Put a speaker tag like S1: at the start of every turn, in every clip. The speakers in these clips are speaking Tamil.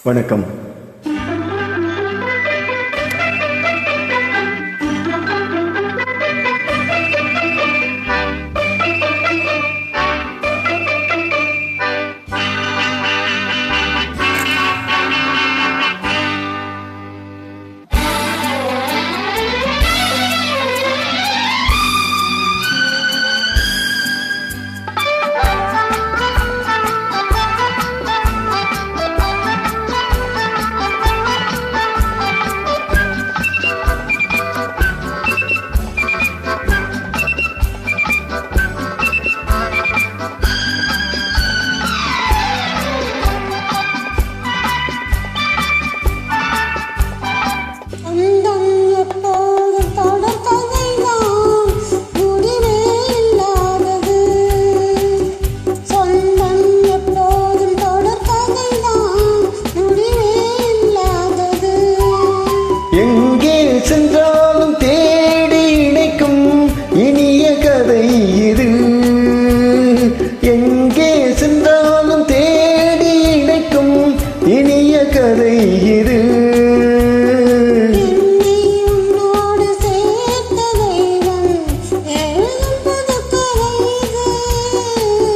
S1: வணக்கம்.
S2: எங்கே சென்றாலும் தேடி இணைக்கும் இனிய கதை இது. எங்கே சென்றாலும் தேடி இணைக்கும் இனிய கதை இது.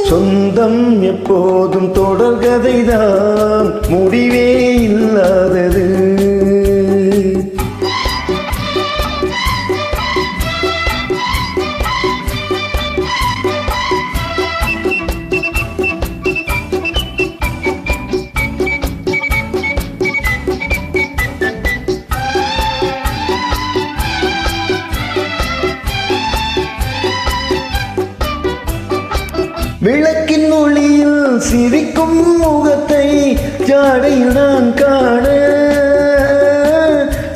S2: சொந்தம் எப்போதும் தொடர்கதைதான், முடிவே இல்லாதது. விளக்கின் ஒளியில் சிரிக்கும் முகத்தை ஜாடையுடன் காண,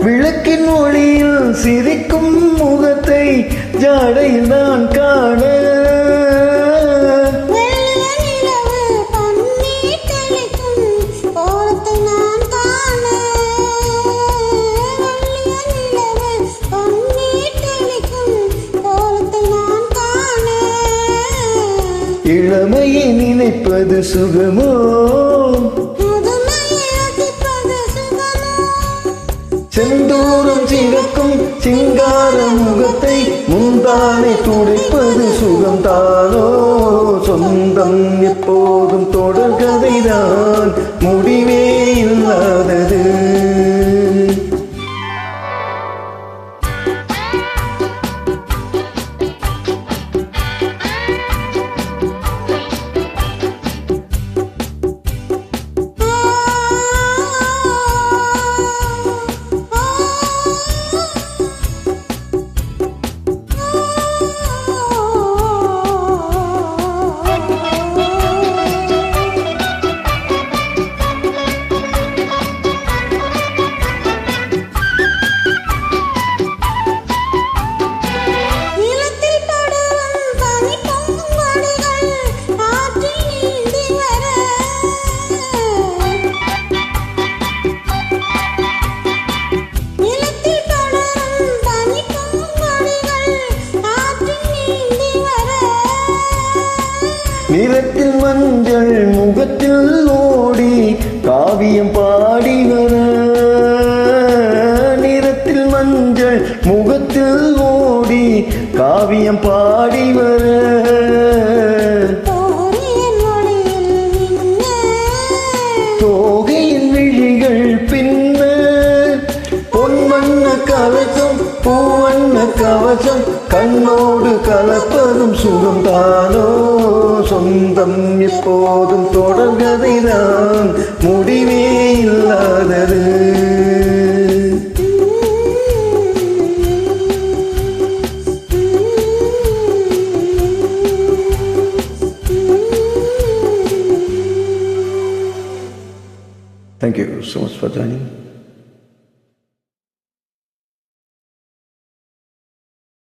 S2: விளக்கின் ஒளியில் சிரிக்கும் முகத்தை ஜாடையுடன் காண. இளமையை நினைப்பது சுகமோ, செந்தூரம் சிறக்கும் சிங்கார முகத்தை முந்தானை துடைப்பது சுகம்தானோ. சொந்தம் எப்போதும் தொடர்கதைதான், முடிவே இல்லாதது. நிறத்தில் மஞ்சள் முகத்தில் ஓடி காவியம் பாடி வர, நிறத்தில் மஞ்சள் முகத்தில் ஓடி காவியம் பாடி வர. தோகையின் விழிகள் பின்ன பொன்வண்ண கவசம் பூவண்ண கவசம் கண்ணோடு கலப்பதும் சுகம்தானோ. சொந்தம் எப்போதும் தொடர்கதைதான், முடிவே இல்லாதது. Thank you so much for joining.